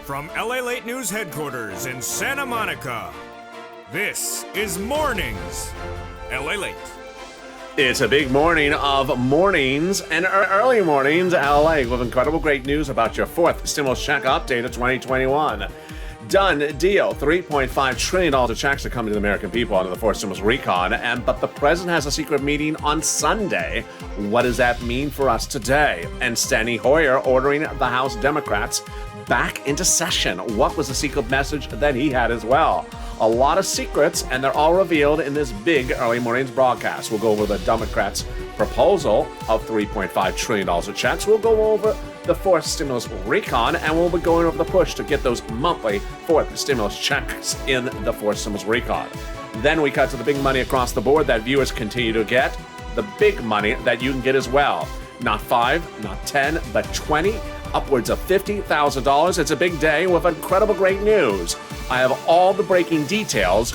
From LALATE News headquarters in Santa Monica, this is Mornings LALATE. It's a big morning of mornings and early mornings LA with incredible great news about your fourth stimulus check update of 2021. Done deal. $3.5 trillion of checks are coming to the American people under the fourth stimulus recon, but the president has a secret meeting on Sunday. What does that mean for us today? And Danny Kean ordering the House Democrats back into session. What was the secret message that he had as well? A lot of secrets, and they're all revealed in this big early mornings broadcast. We'll go over the Democrats' proposal of $3.5 trillion of checks. We'll go over the fourth stimulus recon, and we'll be going over the push to get those monthly fourth stimulus checks in the fourth stimulus recon. Then we cut to the big money across the board that viewers continue to get, the big money that you can get as well. Not 5, not 10, but 20, upwards of $50,000. It's a big day with incredible great news. I have all the breaking details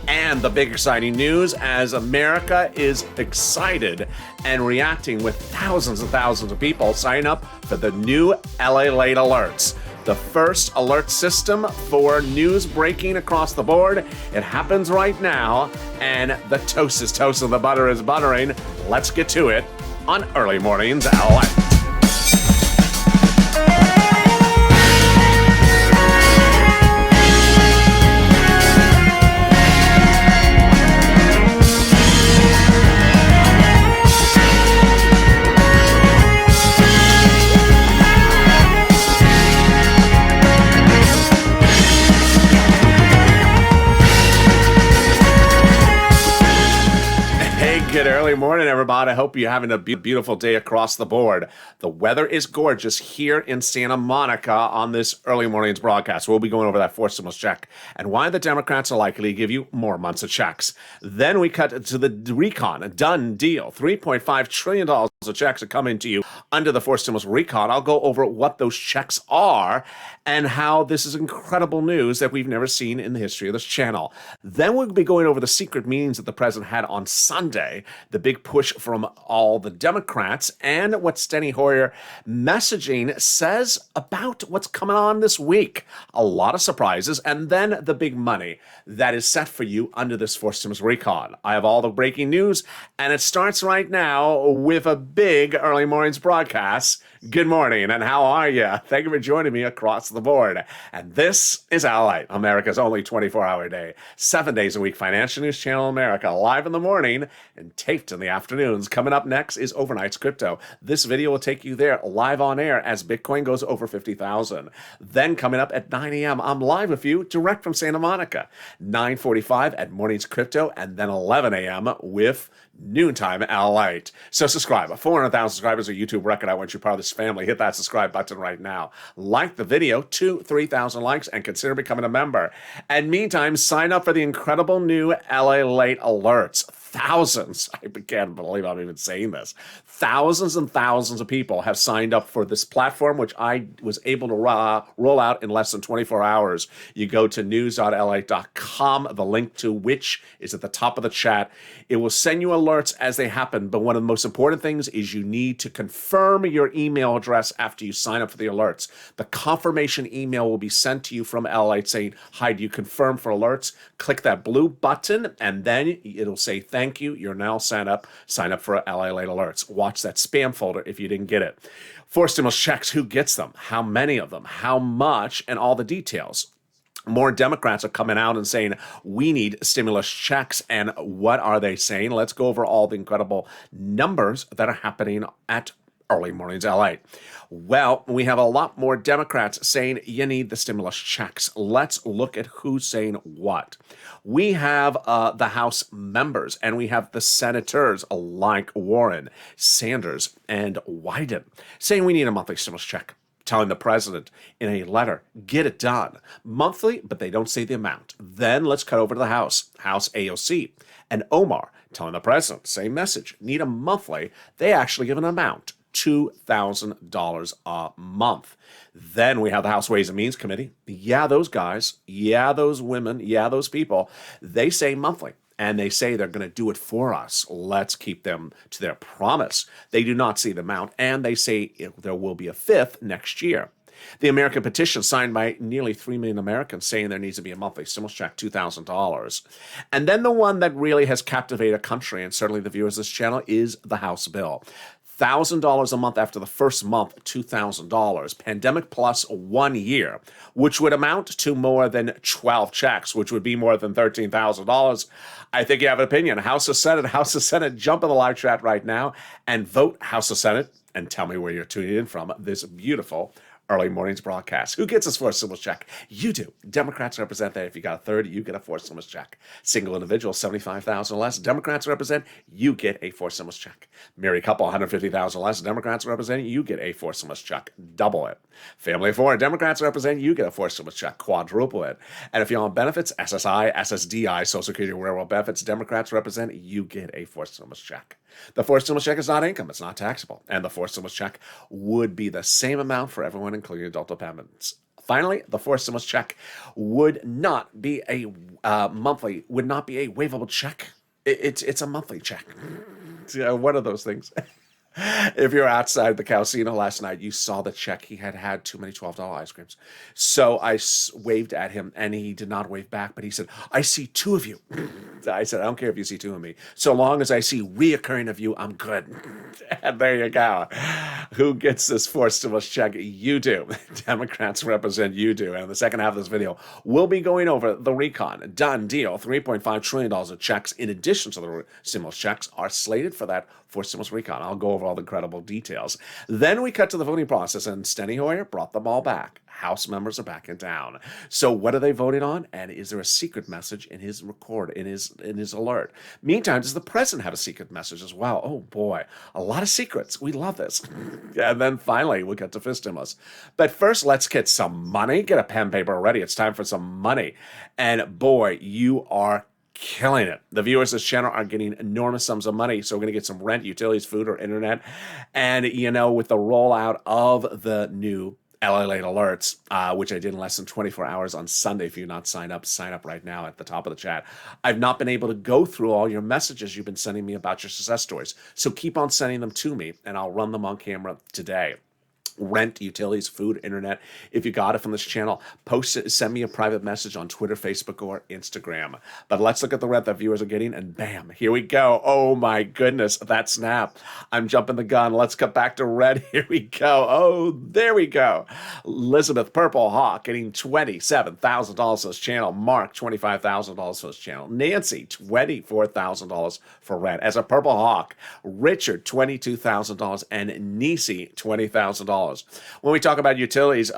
and the big exciting news as America is excited and reacting with thousands and thousands of people signing up for the new LALATE alerts. The first alert system for news breaking across the board. It happens right now, and the toast is toast and the butter is buttering. Let's get to it on Early Mornings LALATE. Good early morning, everybody. I hope you're having a beautiful day across the board. The weather is gorgeous here in Santa Monica on this early mornings broadcast. We'll be going over that fourth stimulus check and why the Democrats are likely to give you more months of checks. Then we cut to the recon, a done deal. $3.5 trillion of checks are coming to you under the fourth stimulus recon. I'll go over what those checks are and how this is incredible news that we've never seen in the history of this channel. Then we'll be going over the secret meetings that the president had on Sunday, the big push from all the Democrats, and what Danny Kean messaging says about what's coming on this week. A lot of surprises, and then the big money that is set for you under this fourth stimulus recon. I have all the breaking news, and it starts right now with a big early mornings broadcast. Good morning, and how are you? Thank you for joining me across the board. And this is LALATE, America's only 24-hour day, 7 days a week financial news channel in America, live in the morning and taped in the afternoons. Coming up next is Overnight's Crypto. This video will take you there live on air as Bitcoin goes over 50,000. Then coming up at 9 a.m., I'm live with you direct from Santa Monica. 9:45 at Morning's Crypto, and then 11 a.m. with Noontime LALATE. So subscribe. 400,000 subscribers, a YouTube record. I want you part of this family. Hit that subscribe button right now. Like the video, 3,000 likes, and consider becoming a member. And meantime, sign up for the incredible new LALATE alerts. Thousands, I can't believe I'm even saying this, thousands and thousands of people have signed up for this platform, which I was able to roll out in less than 24 hours. You go to news.lalate.com, the link to which is at the top of the chat. It will send you alerts as they happen, but one of the most important things is you need to confirm your email address after you sign up for the alerts. The confirmation email will be sent to you from LALATE saying, hi, do you confirm for alerts? Click that blue button, and then it'll say, thank you. You're now signed up. Sign up for LALATE alerts. Watch that spam folder if you didn't get it. Four stimulus checks. Who gets them? How many of them? How much? And all the details. More Democrats are coming out and saying, we need stimulus checks. And what are they saying? Let's go over all the incredible numbers that are happening at Early Mornings LALATE. Well, we have a lot more Democrats saying you need the stimulus checks. Let's look at who's saying what. We have the House members, and we have the senators like Warren, Sanders, and Wyden saying we need a monthly stimulus check, telling the president in a letter, get it done. Monthly, but they don't say the amount. Then let's cut over to the House AOC, and Omar telling the president, same message, need a monthly. They actually give an amount, $2,000 a month. Then we have the House Ways and Means Committee. Yeah, those guys. Yeah, those women. Yeah, those people. They say monthly. and they say they're going to do it for us. Let's keep them to their promise. They do not see the amount, and they say there will be a fifth next year. The American petition signed by nearly 3 million Americans saying there needs to be a monthly stimulus check, $2,000. And then the one that really has captivated a country, and certainly the viewers of this channel, is the House bill. $1,000 a month after the first month, $2,000. Pandemic plus 1 year, which would amount to more than 12 checks, which would be more than $13,000. I think you have an opinion. House of Senate, House of Senate, jump in the live chat right now and vote House of Senate and tell me where you're tuning in from this beautiful early mornings broadcast. Who gets this forced stimulus check? You do. Democrats represent that. If you got a third, you get a forced stimulus check. Single individual, $75,000 or less. Democrats represent, you get a forced stimulus check. Married couple, $150,000 or less. Democrats represent, you get a forced stimulus check. Double it. Family of four, Democrats represent, you get a forced stimulus check. Quadruple it. And if you're on benefits, SSI, SSDI, Social Security, railroad benefits, Democrats represent, you get a forced stimulus check. The forced stimulus check is not income. It's not taxable. And the forced stimulus check would be the same amount for everyone, including adult dependents. Finally, the forced stimulus check would not be a would not be a waivable check. It's a monthly check. One of those things. If you're outside the casino last night, you saw the check. He had too many $12 ice creams. So I waved at him, and he did not wave back, but he said, I see two of you. I said, I don't care if you see two of me. So long as I see reoccurring of you, I'm good. And there you go. Who gets this forced stimulus check? You do. Democrats represent, you do. And in the second half of this video, we'll be going over the recon. Done deal. $3.5 trillion of checks, in addition to the stimulus checks, are slated for that forced stimulus recon. I'll go over all the incredible details. Then we cut to the voting process, and Steny Hoyer brought them all back. House members are backing down. So what are they voting on? And is there a secret message in his in his alert? Meantime, does the president have a secret message as well? Oh boy, a lot of secrets. We love this. And then finally, we'll get to fist stimulus. But first, let's get some money. Get a pen and paper ready. It's time for some money. And boy, you are killing it. The viewers of this channel are getting enormous sums of money. So we're going to get some rent, utilities, food, or internet. And, you know, with the rollout of the new LALATE alerts, which I did in less than 24 hours on Sunday. If you're not signed up, sign up right now at the top of the chat. I've not been able to go through all your messages you've been sending me about your success stories. So keep on sending them to me, and I'll run them on camera today. Rent, utilities, food, internet. If you got it from this channel, post it, send me a private message on Twitter, Facebook, or Instagram. But let's look at the rent that viewers are getting, and bam, here we go. Oh my goodness, that snap. I'm jumping the gun. Let's cut back to red. Here we go. Oh, there we go. Elizabeth Purple Hawk getting $27,000 for this channel. Mark, $25,000 for this channel. Nancy, $24,000 for rent. As a Purple Hawk, Richard, $22,000, and Nisi, $20,000. When we talk about utilities,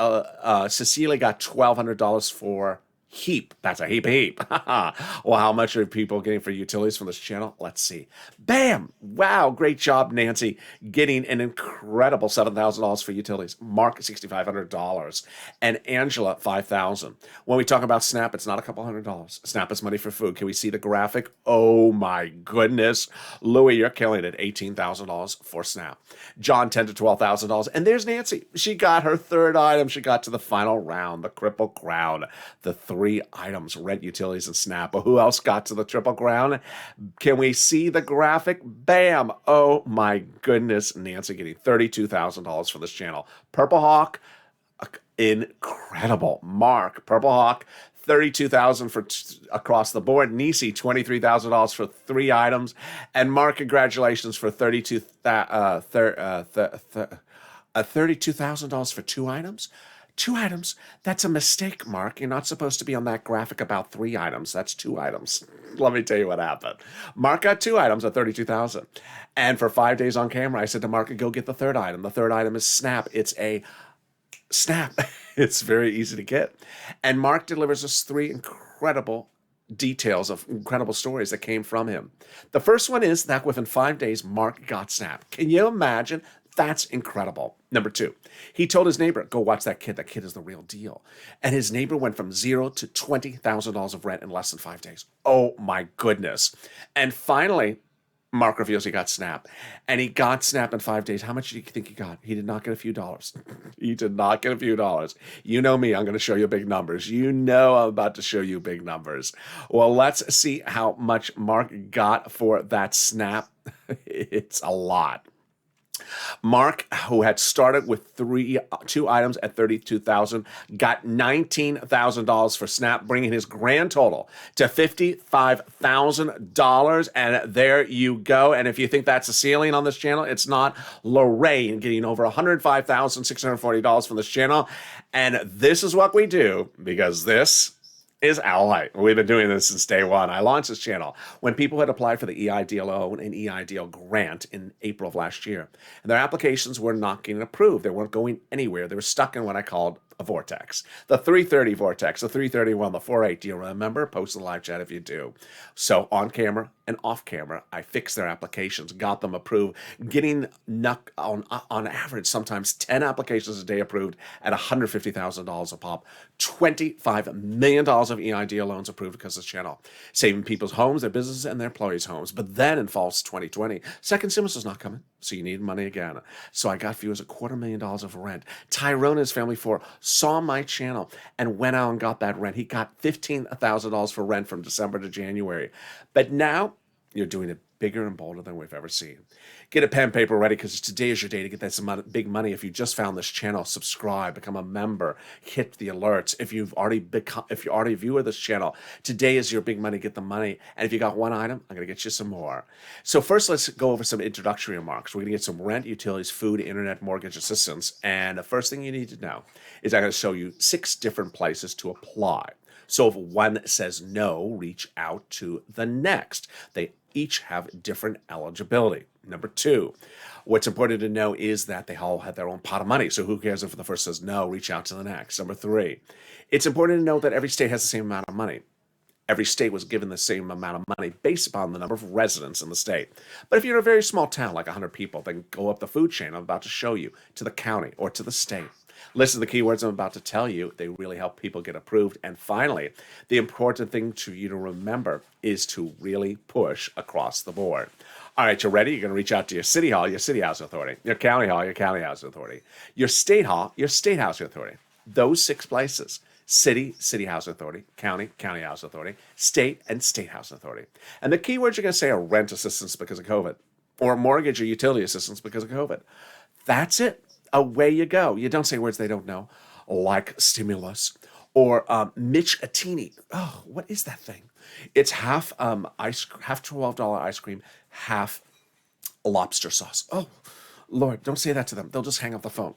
Cecilia got $1,200 for heap. That's a heap. Well, how much are people getting for utilities from this channel? Let's see. Bam! Wow, great job, Nancy, getting an incredible $7,000 for utilities. Mark, $6,500. And Angela, $5,000. When we talk about Snap, it's not a couple $100. Snap is money for food. Can we see the graphic? Oh my goodness. Louie, you're killing it. $18,000 for Snap. John, $10,000 to $12,000. And there's Nancy. She got her third item. She got to the final round, the Triple Crown. The three items, rent, utilities, and Snap. But who else got to the Triple Crown? Can we see the graphic? Bam! Oh my goodness. Nancy getting $32,000 for this channel. Purple Hawk, incredible. Mark, Purple Hawk, $32,000 for across the board. Nisi, $23,000 for three items. And Mark, congratulations for $32,000 for two items. Two items. That's a mistake, Mark. You're not supposed to be on that graphic about three items. That's two items. Let me tell you what happened. Mark got two items at $32,000. And for 5 days on camera, I said to Mark, go get the third item. The third item is Snap. It's a Snap. It's very easy to get. And Mark delivers us three incredible details of incredible stories that came from him. The first one is that within 5 days, Mark got Snap. Can you imagine? That's incredible. Number two, he told his neighbor, go watch that kid. That kid is the real deal. And his neighbor went from $0 to $20,000 of rent in less than 5 days. Oh my goodness. And finally, Mark reveals he got Snap. And he got Snap in 5 days. How much do you think he got? He did not get a few dollars. He did not get a few dollars. You know me, I'm going to show you big numbers. You know I'm about to show you big numbers. Well, let's see how much Mark got for that Snap. It's a lot. Mark, who had started with two items at $32,000, got $19,000 for Snap, bringing his grand total to $55,000. And there you go. And if you think that's a ceiling on this channel, it's not. Lorraine getting over $105,640 from this channel. And this is what we do, because this is LALATE. We've been doing this since day one. I launched this channel when people had applied for the EIDL loan and EIDL grant in April of last year. And their applications were not getting approved. They weren't going anywhere. They were stuck in what I called a vortex. The 330 vortex, the 331, the 48. Do you remember? Post in the live chat if you do. So on camera and off camera, I fixed their applications, got them approved, getting on average sometimes 10 applications a day approved at $150,000 a pop. $25 million of EIDL loans approved because of this channel. Saving people's homes, their businesses, and their employees' homes. But then in fall 2020, second stimulus is not coming, so you need money again. So I got viewers $250,000 of rent. Tyrone and his family saw my channel and went out and got that rent. He got $15,000 for rent from December to January. But now you're doing it bigger and bolder than we've ever seen. Get a pen and paper ready, because today is your day to get that some big money. If you just found this channel, subscribe, become a member, hit the alerts. If you're already a viewer of this channel, today is your big money. Get the money. And if you got one item, I'm going to get you some more. So first, let's go over some introductory remarks. We're going to get some rent, utilities, food, internet, mortgage assistance. And the first thing you need to know is I'm going to show you 6 different places to apply. So if one says no, reach out to the next. They each have different eligibility. Number 2, what's important to know is that they all have their own pot of money. So who cares if the first says no, reach out to the next. Number 3, it's important to know that every state has the same amount of money. Every state was given the same amount of money based upon the number of residents in the state. But if you're in a very small town, like 100 people, then go up the food chain I'm about to show you to the county or to the state. Listen to the keywords I'm about to tell you. They really help people get approved. And finally, the important thing for you to remember is to really push across the board. All right, you're ready? You're going to reach out to your city hall, your city housing authority, your county hall, your county housing authority, your state hall, your state housing authority. Those 6 places: city, city housing authority, county, county housing authority, state, and state housing authority. And the keywords you're going to say are rent assistance because of COVID, or mortgage or utility assistance because of COVID. That's it. Away you go. You don't say words they don't know, like stimulus or Mitch Attini. Oh, what is that thing? It's half $12 ice cream, half lobster sauce. Oh, Lord, don't say that to them. They'll just hang up the phone.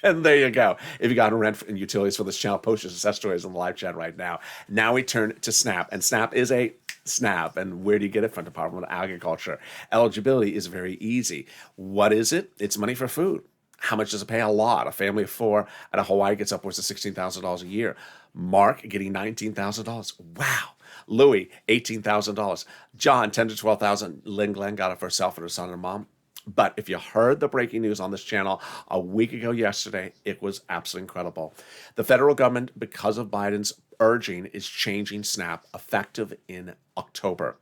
And there you go. If you got rent and utilities for this channel, post your success stories in the live chat right now. Now we turn to Snap, and Snap is a SNAP. And where do you get it from? Department of Agriculture. Eligibility is very easy. What is it? It's money for food. How much does it pay? A lot. A family of 4 out of Hawaii gets upwards of $16,000 a year. Mark getting $19,000. Wow. Louis, $18,000. John, $10,000 to $12,000. Lynn Glenn got it for herself and her son and mom. But if you heard the breaking news on this channel a week ago yesterday, it was absolutely incredible. The federal government, because of Biden's urging, is changing SNAP effective in October.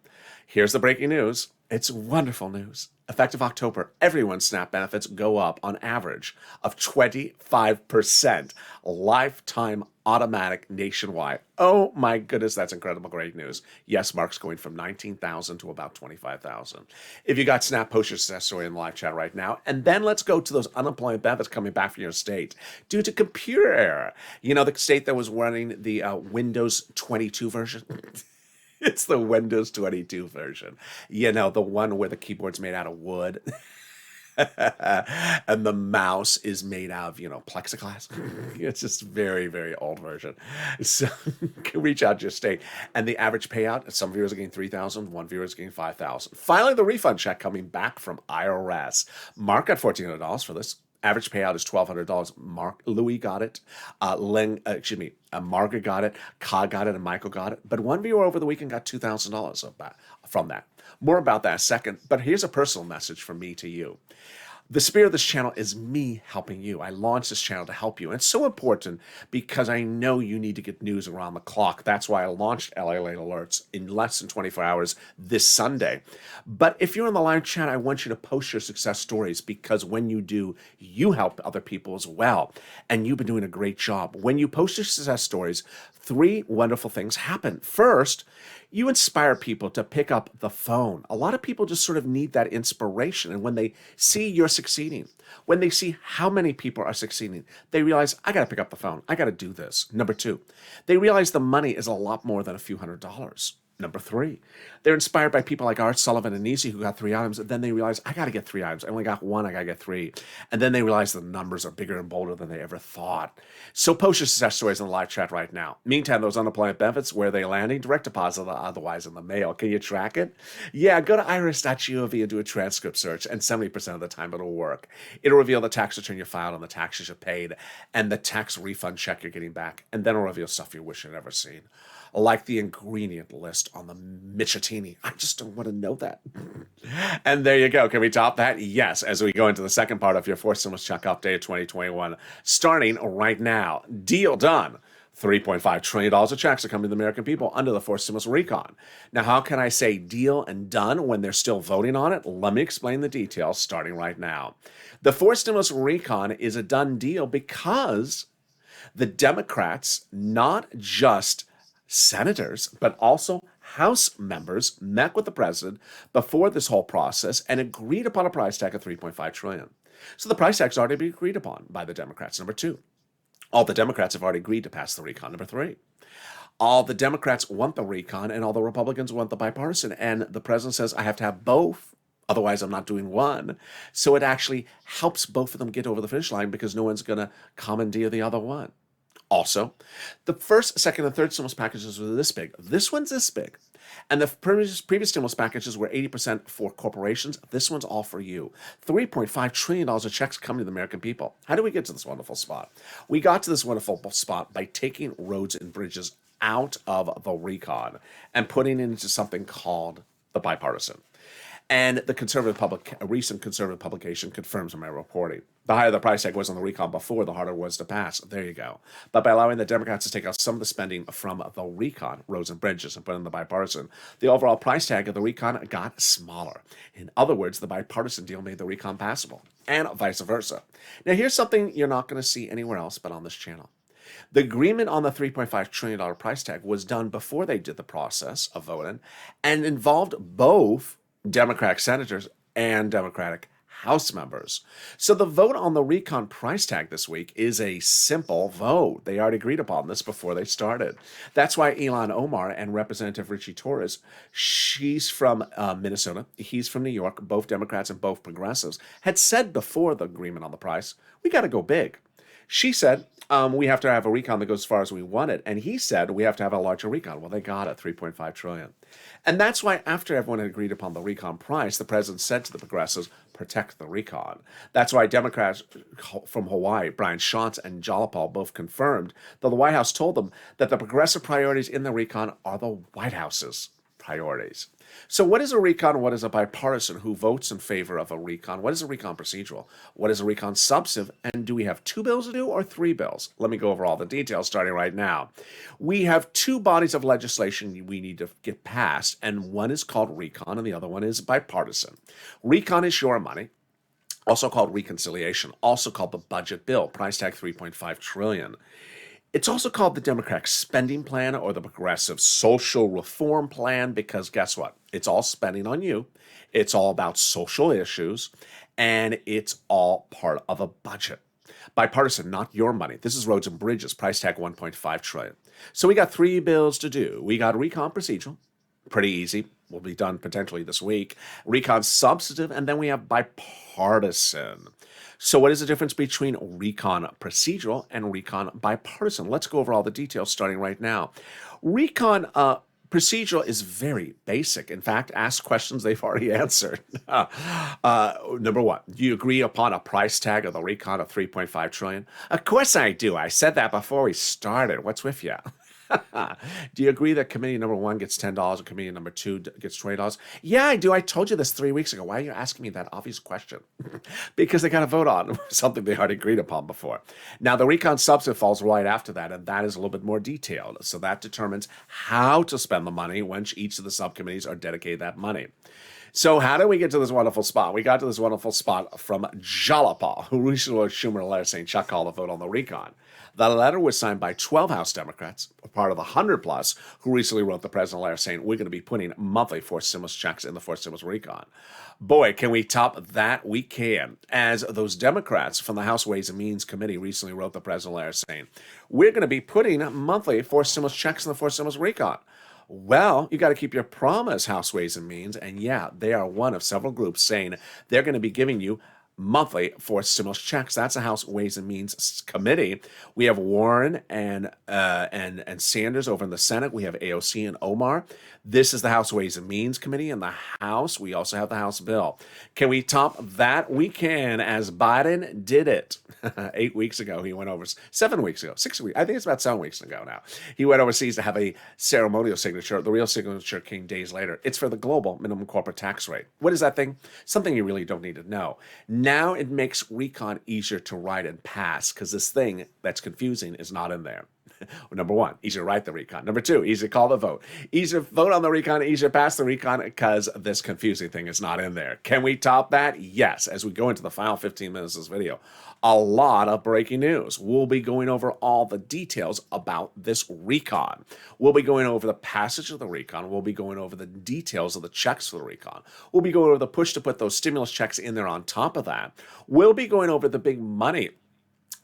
Here's the breaking news. It's wonderful news. Effective October, everyone's SNAP benefits go up on average of 25%, lifetime automatic nationwide. Oh my goodness, that's incredible, great news. Yes, Mark's going from 19,000 to about 25,000. If you got SNAP, post your success story in the live chat right now. And then let's go to those unemployment benefits coming back from your state due to computer error. You know, the state that was running the Windows 22 version? It's the Windows 22 version. You know, the one where the keyboard's made out of wood and the mouse is made out of, plexiglass. It's just very, very old version. So reach out to your state. And the average payout, some viewers are getting $3,000, one viewer is getting $5,000. Finally, the refund check coming back from IRS. Mark got $1,400 for this. Average payout is $1,200. Louis got it. Margaret got it. Ka got it, and Michael got it. But one viewer over the weekend got $2,000 from that. More about that in a second. But here's a personal message from me to you. The spirit of this channel is me helping you. I launched this channel to help you. And it's so important because I know you need to get news around the clock. That's why I launched LALATE Alerts in less than 24 hours this Sunday. But if you're in the live chat, I want you to post your success stories, because when you do, you help other people as well. And you've been doing a great job. When you post your success stories, 3 wonderful things happen. First, You inspire people to pick up the phone. A lot of people just sort of need that inspiration. And when they see you're succeeding, when they see how many people are succeeding, they realize, I got to pick up the phone. I got to do this. Number two, they realize the money is a lot more than a few $100s. Number three, they're inspired by people like Art Sullivan and Nisi who got 3 items. And then they realize, I got to get 3 items. I only got 1. I got to get 3. And then they realize the numbers are bigger and bolder than they ever thought. So post your success stories in the live chat right now. Meantime, those unemployment benefits, where are they landing? Direct deposit, otherwise in the mail. Can you track it? Yeah, go to iris.gov and do a transcript search. And 70% of the time it'll work. It'll reveal the tax return you filed and the taxes you paid and the tax refund check you're getting back. And then it'll reveal stuff you wish you'd never seen. Like the ingredient list on the Michatini. I just don't want to know that. And there you go. Can we top that? Yes, as we go into the second part of your fourth stimulus check update 2021, starting right now. Deal done. $3.5 trillion of checks are coming to the American people under the fourth stimulus recon. Now, how can I say deal and done when they're still voting on it? Let me explain the details starting right now. The fourth stimulus recon is a done deal because the Democrats, not just senators, but also House members, met with the president before this whole process and agreed upon a price tag of $3.5 trillion. So the price tag's already been agreed upon by the Democrats. Number two, all the Democrats have already agreed to pass the recon. Number three, all the Democrats want the recon and all the Republicans want the bipartisan. And the president says, I have to have both. Otherwise, I'm not doing one. So it actually helps both of them get over the finish line because no one's going to commandeer the other one. Also, the first, second, and third stimulus packages were this big. This one's this big. And the previous stimulus packages were 80% for corporations. This one's all for you. $3.5 trillion of checks coming to the American people. How do we get to this wonderful spot? We got to this wonderful spot by taking roads and bridges out of the recon and putting it into something called the bipartisan. And the recent conservative publication confirms my reporting. The higher the price tag was on the recon before, the harder it was to pass. There you go. But by allowing the Democrats to take out some of the spending from the recon, roads and bridges, and put in the bipartisan, the overall price tag of the recon got smaller. In other words, the bipartisan deal made the recon passable, and vice versa. Now, here's something you're not going to see anywhere else but on this channel. The agreement on the $3.5 trillion price tag was done before they did the process of voting and involved both Democratic senators and Democratic House members. So the vote on the recon price tag this week is a simple vote. They already agreed upon this before they started. That's why Ilhan Omar and Representative Richie Torres, she's from Minnesota, he's from New York, both Democrats and both progressives, had said before the agreement on the price, we got to go big. She said, we have to have a recon that goes as far as we want it. And he said, we have to have a larger recon. Well, they got it, $3.5 trillion. And that's why after everyone had agreed upon the recon price, the president said to the progressives, protect the recon. That's why Democrats from Hawaii, Brian Schantz and Jalapal, both confirmed that the White House told them that the progressive priorities in the recon are the White House's priorities. So what is a recon? What is a bipartisan? Who votes in favor of a recon? What is a recon procedural? What is a recon substantive? And do we have 2 bills to do or 3 bills? Let me go over all the details starting right now. We have 2 bodies of legislation we need to get passed, and one is called recon and the other one is bipartisan. Recon is your money, also called reconciliation, also called the budget bill, price tag $3.5 trillion. It's also called the Democratic Spending Plan or the Progressive Social Reform Plan because guess what? It's all spending on you. It's all about social issues, and it's all part of a budget. Bipartisan, not your money. This is roads and bridges, price tag $1.5 trillion. So we got 3 bills to do. We got recon procedural, pretty easy. Will be done potentially this week. Recon substantive, and then we have bipartisan. So what is the difference between recon procedural and recon bipartisan? Let's go over all the details starting right now. Recon procedural is very basic. In fact, ask questions they've already answered. Number one, do you agree upon a price tag of the recon of $3.5 trillion? Of course I do. I said that before we started. What's with you? Do you agree that committee number 1 gets $10 and committee number 2 gets $20? Yeah, I do. I told you this 3 weeks ago. Why are you asking me that obvious question? Because they got to vote on something they already agreed upon before. Now, the recon substantive falls right after that, and that is a little bit more detailed. So that determines how to spend the money when each of the subcommittees are dedicated that money. So how did we get to this wonderful spot? We got to this wonderful spot from Jalapal, who recently wrote Schumer a letter saying Chuck called a vote on the recon. The letter was signed by 12 House Democrats, part of the 100 plus who recently wrote the president a letter saying we're going to be putting monthly forced stimulus checks in the forced stimulus recon. Boy, can we top that? We can. As those Democrats from the House Ways and Means Committee recently wrote the president a letter saying we're going to be putting monthly forced stimulus checks in the forced stimulus recon. Well, you got to keep your promise, House Ways and Means. And yeah, they are one of several groups saying they're going to be giving you monthly forced stimulus checks. That's a House Ways and Means Committee. We have Warren and Sanders over in the Senate. We have AOC and Omar. This is the House Ways and Means Committee in the House. We also have the House bill. Can we top that? We can, as Biden did it 8 weeks ago. He went over 7 weeks ago, 6 weeks. I think it's about 7 weeks ago now. He went overseas to have a ceremonial signature. The real signature came days later. It's for the global minimum corporate tax rate. What is that thing? Something you really don't need to know. Now it makes recon easier to write and pass because this thing that's confusing is not in there. Number one, easier to write the recon. Number two, easier to call the vote. Easier to vote on the recon, easier to pass the recon because this confusing thing is not in there. Can we top that? Yes. As we go into the final 15 minutes of this video, a lot of breaking news. We'll be going over all the details about this recon. We'll be going over the passage of the recon. We'll be going over the details of the checks for the recon. We'll be going over the push to put those stimulus checks in there on top of that. We'll be going over the big money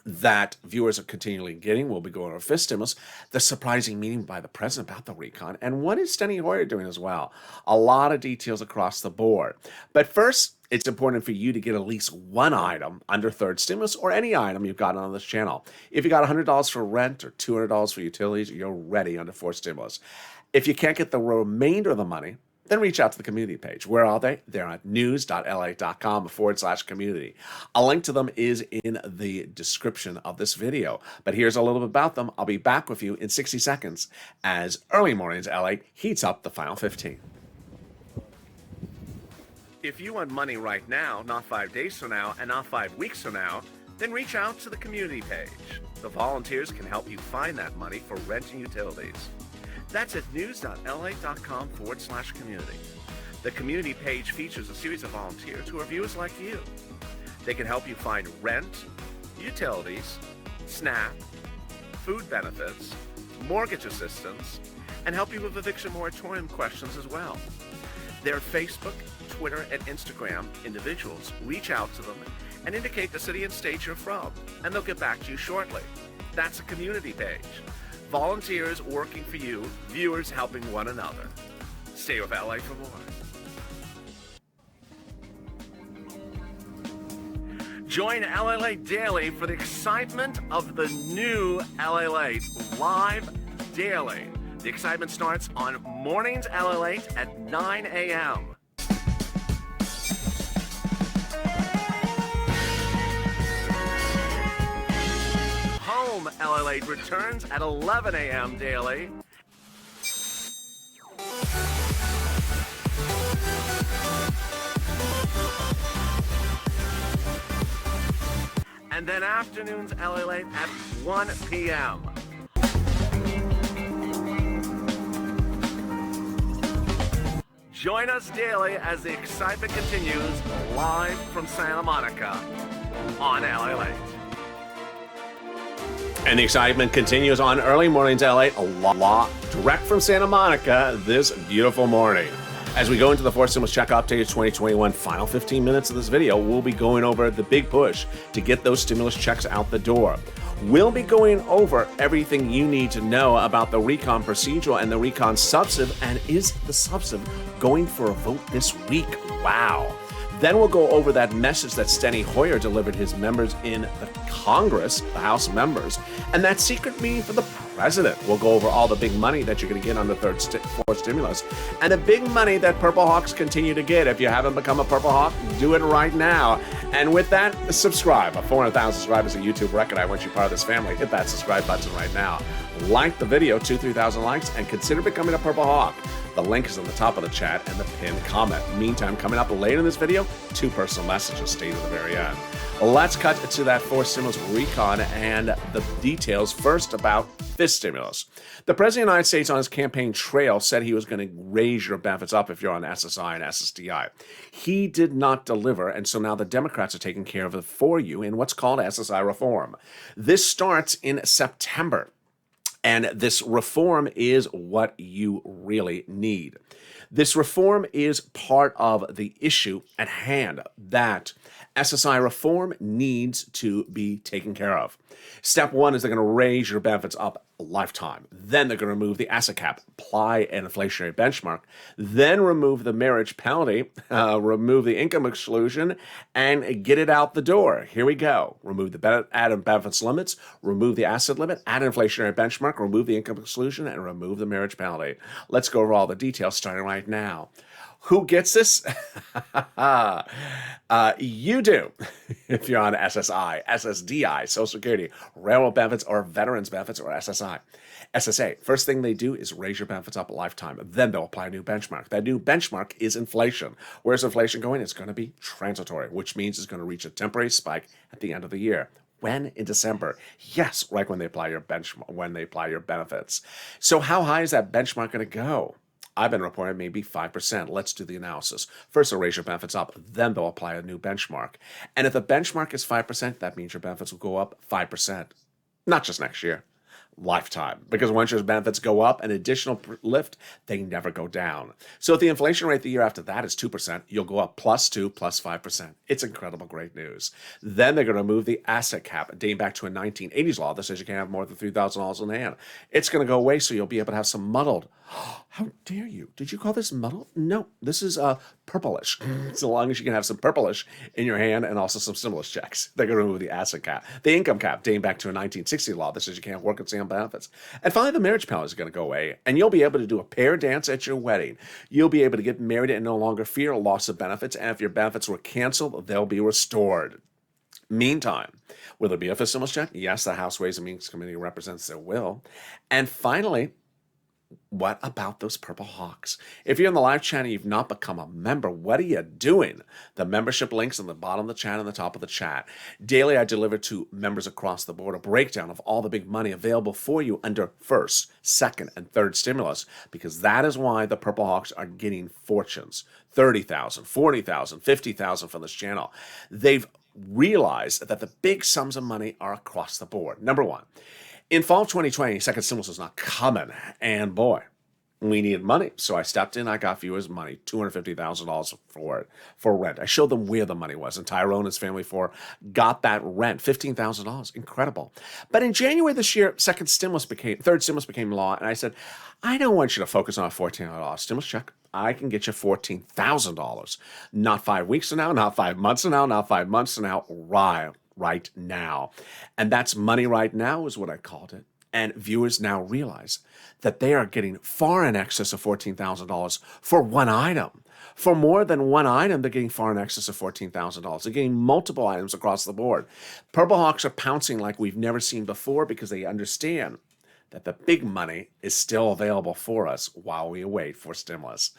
that viewers are continually getting. We'll be going over fifth stimulus, the surprising meeting by the president about the recon, and what is Danny Hoyer doing as well. A lot of details across the board. But first, it's important for you to get at least one item under third stimulus or any item you've got on this channel. If you got $100 for rent or $200 for utilities, you're ready under fourth stimulus. If you can't get the remainder of the money, then reach out to the community page. Where are they? They're at news.lalate.com/community. A link to them is in the description of this video. But here's a little bit about them. I'll be back with you in 60 seconds as Early Mornings LA heats up the final 15. If you want money right now, not 5 days from now, and not 5 weeks from now, then reach out to the community page. The volunteers can help you find that money for rent and utilities. That's at news.lalate.com/community. The community page features a series of volunteers who are viewers like you. They can help you find rent, utilities, SNAP, food benefits, mortgage assistance, and help you with eviction moratorium questions as well. Their Facebook, Twitter, and Instagram individuals reach out to them and indicate the city and state you're from, and they'll get back to you shortly. That's a community page. Volunteers working for you, viewers helping one another. Stay with LA for more. Join LALATE Daily for the excitement of the new LALATE live daily. The excitement starts on Mornings LALATE at 9 a.m. Home LALATE returns at 11 a.m. daily. And then afternoons LALATE at 1 p.m. Join us daily as the excitement continues live from Santa Monica on LALATE. And the excitement continues on Early Mornings LA, a lot direct from Santa Monica this beautiful morning. As we go into the fourth stimulus check update 2021, final 15 minutes of this video, we'll be going over the big push to get those stimulus checks out the door. We'll be going over everything you need to know about the recon procedural and the recon substantive, and is the substantive going for a vote this week? Wow. Then we'll go over that message that Danny Hoyer delivered his members in the Congress, the House members, and that secret meeting for the president. We'll go over all the big money that you're going to get on the fourth stimulus, and the big money that Purple Hawks continue to get. If you haven't become a Purple Hawk, do it right now. And with that, subscribe. 400,000 subscribers, a YouTube record. I want you part of this family. Hit that subscribe button right now. Like the video, 2,000-3,000 likes, and consider becoming a Purple Hawk. The link is on the top of the chat and the pinned comment. Meantime, coming up later in this video, 2 personal messages. Stay to the very end. Let's cut to that fourth stimulus recon and the details first about fifth stimulus. The President of the United States on his campaign trail said he was going to raise your benefits up if you're on SSI and SSDI. He did not deliver, and so now the Democrats are taking care of it for you in what's called SSI reform. This starts in September. And this reform is what you really need. This reform is part of the issue at hand that SSI reform needs to be taken care of. Step one is they're going to raise your benefits up a lifetime. Then they're going to remove the asset cap, apply an inflationary benchmark, then remove the marriage penalty, remove the income exclusion, and get it out the door. Here we go. Remove the add benefits limits, remove the asset limit, add an inflationary benchmark, remove the income exclusion, and remove the marriage penalty. Let's go over all the details starting right now. Who gets this? You do. If you're on SSI, SSDI, Social Security, Railroad Benefits, or Veterans Benefits, or SSI. SSA, first thing they do is raise your benefits up a lifetime. Then they'll apply a new benchmark. That new benchmark is inflation. Where's inflation going? It's going to be transitory, which means it's going to reach a temporary spike at the end of the year. When? In December. Yes, right when they apply your benefits. So how high is that benchmark going to go? I've been reporting maybe 5%. Let's do the analysis. First, they'll raise your benefits up. Then they'll apply a new benchmark. And if the benchmark is 5%, that means your benefits will go up 5%. Not just next year. Lifetime. Because once your benefits go up, an additional lift, they never go down. So if the inflation rate the year after that is 2%, you'll go up +2, +5%. It's incredible, great news. Then they're going to remove the asset cap, dating back to a 1980s law that says you can't have more than $3,000 in hand. It's going to go away, so you'll be able to have some muddled. How dare you? Did you call this muddled? No, this is purplish. So long as you can have some purplish in your hand and also some stimulus checks. They're going to remove the asset cap. The income cap, dating back to a 1960 law that says you can't work and stay on benefits. And finally, the marriage penalty is going to go away, and you'll be able to do a pair dance at your wedding. You'll be able to get married and no longer fear loss of benefits, and if your benefits were canceled, they'll be restored. Meantime, will there be a stimulus check? Yes, the House Ways and Means Committee represents their will. And finally, what about those Purple Hawks? If you're in the live chat and you've not become a member, what are you doing? The membership link's on the bottom of the chat and the top of the chat. Daily, I deliver to members across the board a breakdown of all the big money available for you under first, second, and third stimulus, because that is why the Purple Hawks are getting fortunes. 30,000, 40,000, 50,000 from this channel. They've realized that the big sums of money are across the board. Number one, in fall of 2020, second stimulus was not coming, and boy, we needed money. So I stepped in, I got viewers money, $250,000 for rent. I showed them where the money was, and Tyrone and his family got that rent, $15,000, incredible. But in January this year, third stimulus became law, and I said, I don't want you to focus on a $1,400 stimulus check. I can get you $14,000. Not 5 weeks from now, not 5 months from now, not 5 months from now, right now. And that's money right now is what I called it. And viewers now realize that they are getting far in excess of $14,000 for one item. For more than one item, they're getting far in excess of $14,000. They're getting multiple items across the board. Purple Hawks are pouncing like we've never seen before because they understand that the big money is still available for us while we await for stimulus.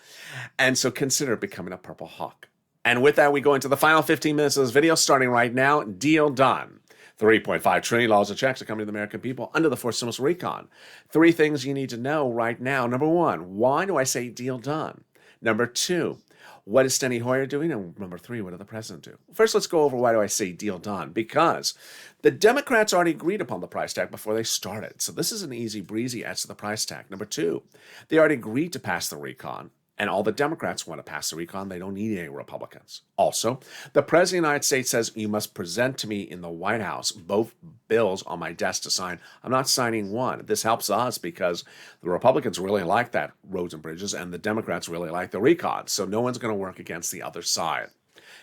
And so consider becoming a Purple Hawk. And with that, we go into the final 15 minutes of this video, starting right now. Deal done. $3.5 trillion of checks are coming to the American people under the fourth stimulus recon. 3 things you need to know right now. Number 1, why do I say deal done? Number 2, what is Steny Hoyer doing? And number 3, what did the president do? First, let's go over why do I say deal done. Because the Democrats already agreed upon the price tag before they started. So this is an easy breezy as to the price tag. Number 2, they already agreed to pass the recon. And all the Democrats want to pass the recon. They don't need any Republicans. Also, the President of the United States says you must present to me in the White House both bills on my desk to sign. I'm not signing one. This helps us because the Republicans really like that roads and bridges, and the Democrats really like the recon. So no one's going to work against the other side.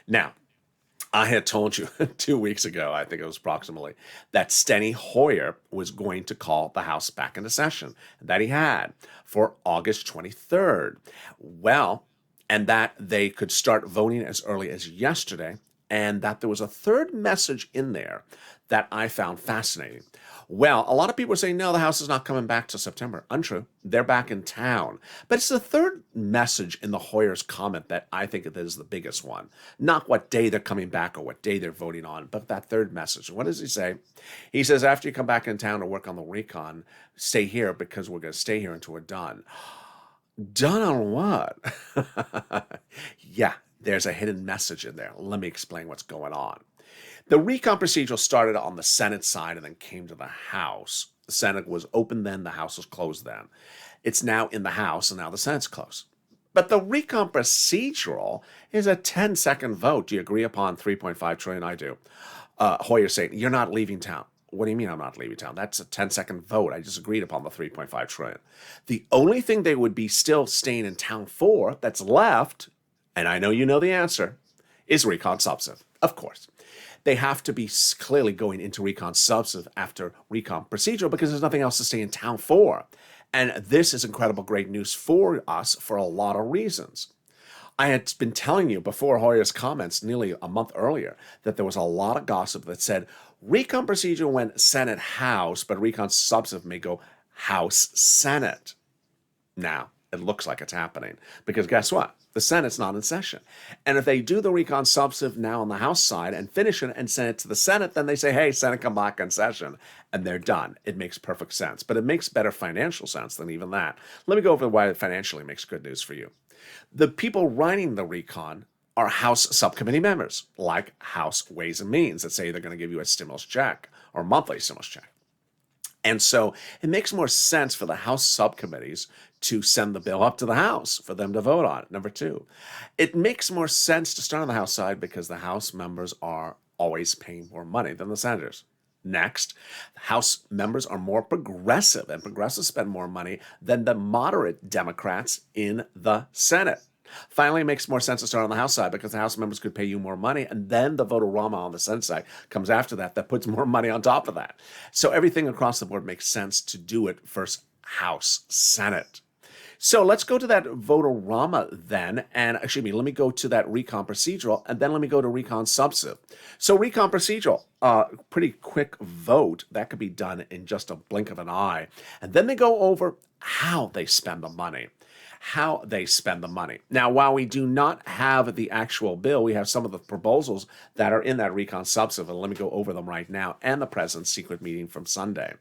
Now, I had told you 2 weeks ago, I think it was approximately, that Steny Hoyer was going to call the House back into session, that he had for August 23rd. Well, and that they could start voting as early as yesterday, and that there was a third message in there that I found fascinating. Well, a lot of people are saying, no, the House is not coming back to September. Untrue. They're back in town. But it's the third message in the Hoyer's comment that I think is the biggest one. Not what day they're coming back or what day they're voting on, but that third message. What does he say? He says, after you come back in town to work on the recon, stay here because we're going to stay here until we're done. Done on what? Yeah, there's a hidden message in there. Let me explain what's going on. The recon procedural started on the Senate side and then came to the House. The Senate was open then, the House was closed then. It's now in the House, and now the Senate's closed. But the recon procedural is a 10-second vote. Do you agree upon 3.5 trillion? I do. Hoyer saying, you're not leaving town. What do you mean I'm not leaving town? That's a 10-second vote. I just agreed upon the 3.5 trillion. The only thing they would be still staying in town for that's left, and I know you know the answer, is recon substantive. Of course. They have to be clearly going into recon substantive after recon procedural because there's nothing else to stay in town for. And this is incredible great news for us for a lot of reasons. I had been telling you before Hoyer's comments nearly a month earlier that there was a lot of gossip that said recon procedure went Senate House, but recon substantive may go House Senate. Now, it looks like it's happening because guess what? The Senate's not in session. And if they do the recon substantive now on the House side and finish it and send it to the Senate, then they say, hey, Senate, come back in session. And they're done. It makes perfect sense. But it makes better financial sense than even that. Let me go over why it financially makes good news for you. The people writing the recon are House subcommittee members, like House Ways and Means, that say they're going to give you a stimulus check or monthly stimulus check. And so it makes more sense for the House subcommittees to send the bill up to the House for them to vote on it. Number two, it makes more sense to start on the House side because the House members are always paying more money than the senators. Next, House members are more progressive, and progressives spend more money than the moderate Democrats in the Senate. Finally, it makes more sense to start on the House side because the House members could pay you more money, and then the vote-a-rama on the Senate side comes after that puts more money on top of that. So everything across the board makes sense to do it first House, Senate. So let's go to that vote-a-rama then, and let me go to that recon procedural, and then let me go to recon substantive. So recon procedural, pretty quick vote. That could be done in just a blink of an eye. And then they go over how they spend the money. Now, while we do not have the actual bill, we have some of the proposals that are in that recon substantive, and let me go over them right now, and the president's secret meeting from Sunday.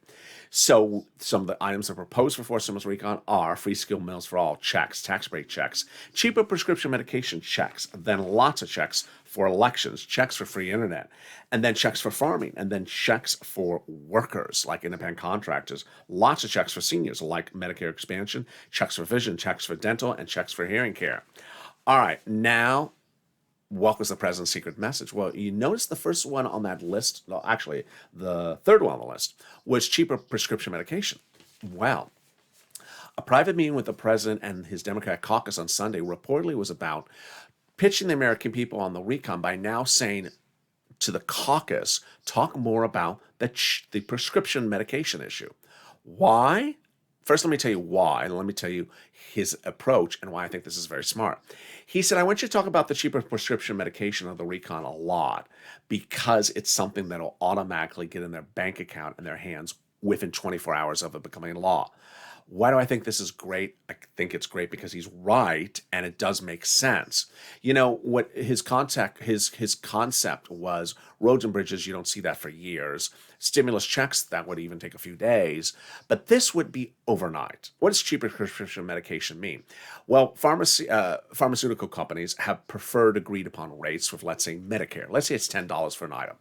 So some of the items that are proposed for forced stimulus recon are free skill meals for all, checks, tax break checks, cheaper prescription medication checks, then lots of checks for elections, checks for free internet, and then checks for farming, and then checks for workers like independent contractors, lots of checks for seniors like Medicare expansion, checks for vision, checks for dental, and checks for hearing care. All right, now, what was the president's secret message? Well, you notice the first one on that list, well, actually, the third one on the list, was cheaper prescription medication. Well, a private meeting with the president and his Democratic caucus on Sunday reportedly was about pitching the American people on the recon by now saying to the caucus, talk more about the prescription medication issue. Why? First, let me tell you why, and let me tell you his approach and why I think this is very smart. He said, I want you to talk about the cheaper prescription medication of the recon a lot because it's something that will automatically get in their bank account in their hands within 24 hours of it becoming law. Why do I think this is great? I think it's great because he's right, and it does make sense. You know, what his concept was, roads and bridges, you don't see that for years. Stimulus checks, that would even take a few days. But this would be overnight. What does cheaper prescription medication mean? Well, pharmaceutical companies have preferred agreed upon rates with, let's say, Medicare. Let's say it's $10 for an item.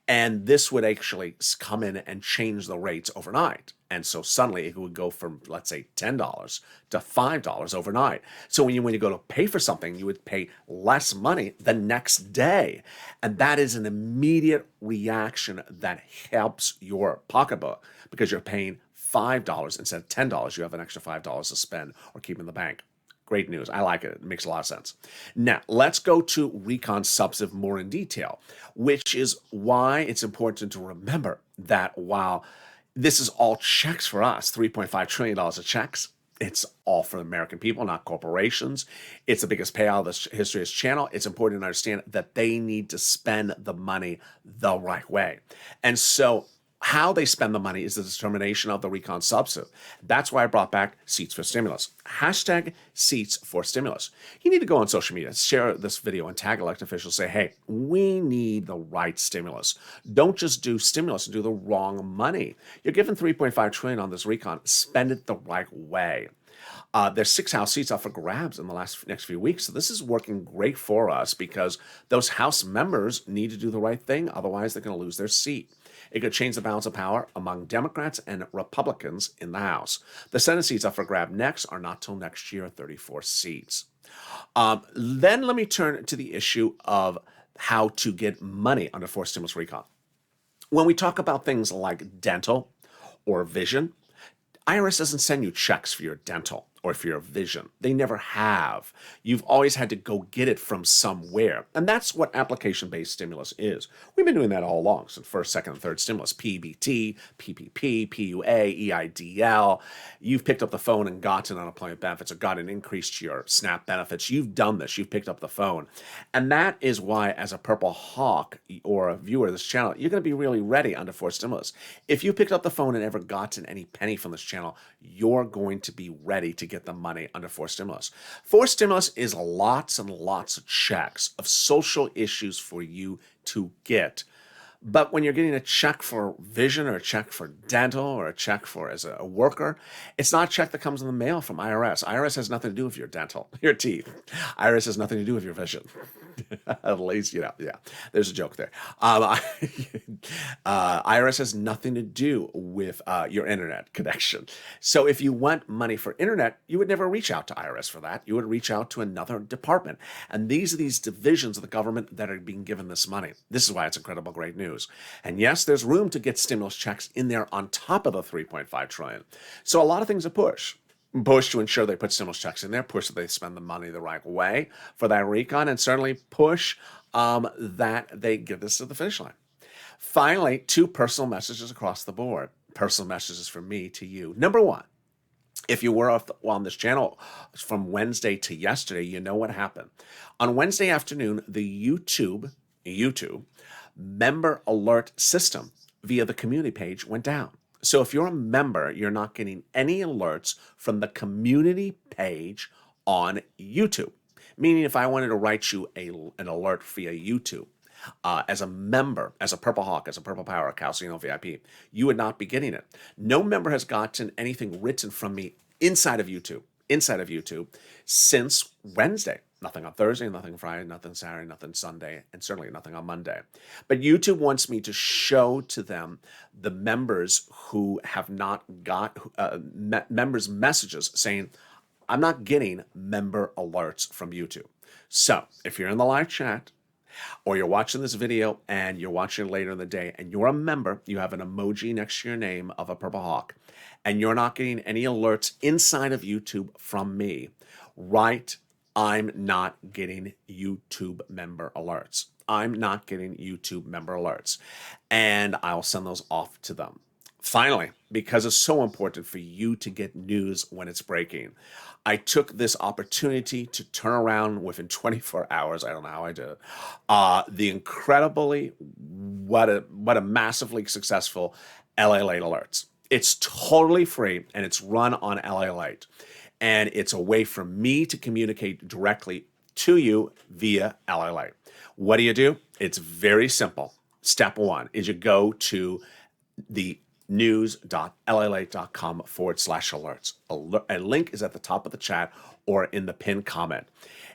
And this would actually come in and change the rates overnight. And so suddenly it would go from, let's say, $10 to $5 overnight. So when you go to pay for something, you would pay less money the next day. And that is an immediate reaction that helps your pocketbook because you're paying $5 instead of $10. You have an extra $5 to spend or keep in the bank. Great news. I like it. It makes a lot of sense. Now, let's go to recon substantive more in detail, which is why it's important to remember that while this is all checks for us, $3.5 trillion of checks, it's all for the American people, not corporations. It's the biggest payout of the history of this channel. It's important to understand that they need to spend the money the right way. And so how they spend the money is the determination of the recon substantive. That's why I brought back Seats for Stimulus. Hashtag Seats for Stimulus. You need to go on social media, share this video, and tag elected officials. Say, hey, we need the right stimulus. Don't just do stimulus and do the wrong money. You're given $3.5 trillion on this recon. Spend it the right way. There's 6 House seats up for grabs in the next few weeks. So this is working great for us because those House members need to do the right thing. Otherwise, they're going to lose their seat. It could change the balance of power among Democrats and Republicans in the House. The Senate seats up for grab next are not till next year, 34 seats. Then let me turn to the issue of how to get money under forced stimulus recall. When we talk about things like dental or vision, IRS doesn't send you checks for your dental or for your vision. They never have. You've always had to go get it from somewhere. And that's what application-based stimulus is. We've been doing that all along, since first, second, and third stimulus, PBT, PPP, PUA, EIDL. You've picked up the phone and gotten unemployment benefits or got an increase to your SNAP benefits. You've done this. You've picked up the phone. And that is why, as a Purple Hawk or a viewer of this channel, you're going to be really ready under forced stimulus. If you picked up the phone and ever gotten any penny from this channel, you're going to be ready to get the money under forced stimulus. Forced stimulus is lots and lots of checks of social issues for you to get. But when you're getting a check for vision or a check for dental or a check for as a worker, it's not a check that comes in the mail from IRS. IRS has nothing to do with your dental, your teeth. IRS has nothing to do with your vision. At least, yeah, there's a joke there. IRS has nothing to do with your internet connection. So if you want money for internet, you would never reach out to IRS for that. You would reach out to another department. And these are these divisions of the government that are being given this money. This is why it's incredible great news. And yes, there's room to get stimulus checks in there on top of the $3.5 trillion. So a lot of things are push to ensure they put stimulus checks in there, push that they spend the money the right way for that recon, and certainly push that they get this to the finish line. Finally, 2 personal messages across the board. Personal messages from me to you. Number 1, if you were on this channel from Wednesday to yesterday, you know what happened. On Wednesday afternoon, the YouTube member alert system via the community page went down. So if you're a member, you're not getting any alerts from the community page on YouTube. Meaning if I wanted to write you an alert via YouTube, as a member, as a Purple Hawk, as a Purple Power, a Calcino VIP, you would not be getting it. No member has gotten anything written from me inside of YouTube, since Wednesday. Nothing on Thursday, nothing Friday, nothing Saturday, nothing Sunday, and certainly nothing on Monday. But YouTube wants me to show to them the members who have not got members' messages saying, I'm not getting member alerts from YouTube. So if you're in the live chat, or you're watching this video and you're watching it later in the day and you're a member, you have an emoji next to your name of a Purple Hawk, and you're not getting any alerts inside of YouTube from me, write, I'm not getting YouTube member alerts. I'm not getting YouTube member alerts. And I'll send those off to them. Finally, because it's so important for you to get news when it's breaking, I took this opportunity to turn around within 24 hours. I don't know how I did it. The incredibly, what a massively successful LALATE alerts. It's totally free and it's run on LALATE. And it's a way for me to communicate directly to you via LALATE. What do? It's very simple. Step 1 is you go to the news.lalate.com/alerts. A link is at the top of the chat or in the pinned comment.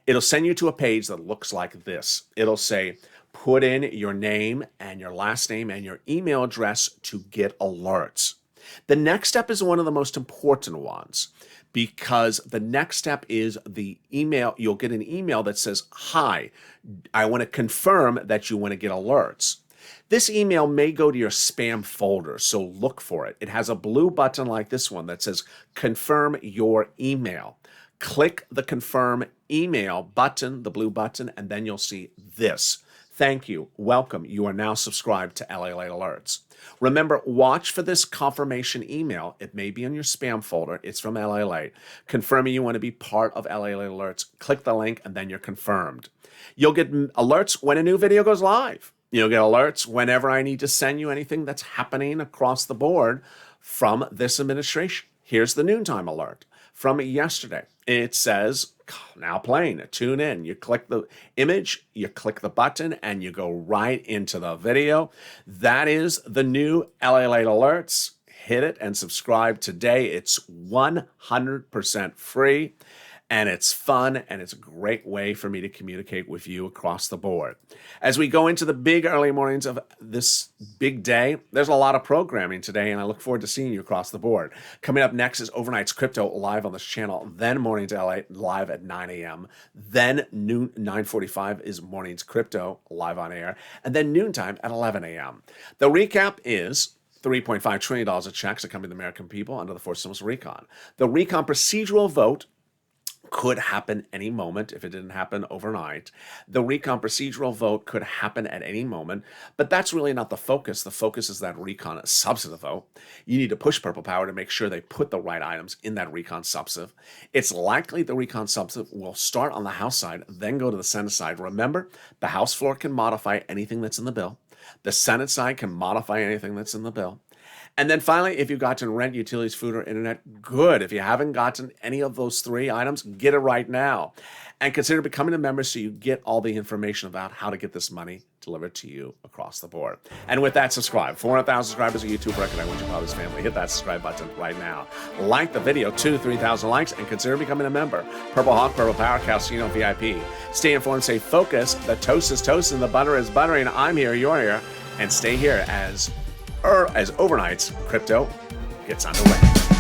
It'll send you to a page that looks like this. It'll say, put in your name and your last name and your email address to get alerts. The next step is one of the most important ones, because the next step is the email. You'll get an email that says, hi, I want to confirm that you want to get alerts. This email may go to your spam folder, so look for it. It has a blue button like this one that says confirm your email. Click the confirm email button, the blue button, and then you'll see this. Thank you. Welcome. You are now subscribed to LALATE Alerts. Remember, watch for this confirmation email. It may be in your spam folder. It's from LALATE. Confirming you want to be part of LALATE Alerts. Click the link and then you're confirmed. You'll get alerts when a new video goes live. You'll get alerts whenever I need to send you anything that's happening across the board from this administration. Here's the noontime alert from yesterday. It says, now playing, tune in. You click the image, you click the button, and you go right into the video. That is the new LALATE Alerts. Hit it and subscribe today. It's 100% free. and it's fun, and it's a great way for me to communicate with you across the board. As we go into the big early mornings of this big day, there's a lot of programming today, and I look forward to seeing you across the board. Coming up next is Overnight's Crypto live on this channel, then Mornings LA live at 9 a.m., then noon 9:45 is Mornings Crypto live on air, and then noontime at 11 a.m. The recap is $3.5 trillion of checks are coming to the American people under the fourth stimulus recon. The recon procedural vote could happen any moment if it didn't happen overnight. The recon procedural vote could happen at any moment, but that's really not the focus. The focus is that recon substantive vote. You need to push Purple Power to make sure they put the right items in that recon substantive. It's likely the recon substantive will start on the House side, then go to the Senate side. Remember, the House floor can modify anything that's in the bill. The Senate side can modify anything that's in the bill. And then finally, if you've gotten rent, utilities, food, or internet, good. If you haven't gotten any of those three items, get it right now. And consider becoming a member so you get all the information about how to get this money delivered to you across the board. And with that, subscribe. 400,000 subscribers on YouTube record. I want you Father's family. Hit that subscribe button right now. Like the video, 2,000 to 3,000 likes, and consider becoming a member. Purple Hawk, Purple Power, Calcino VIP. Stay informed, stay focused. The toast is toasting, the butter is buttering. I'm here, you're here, and stay here as Overnight's Crypto gets underway.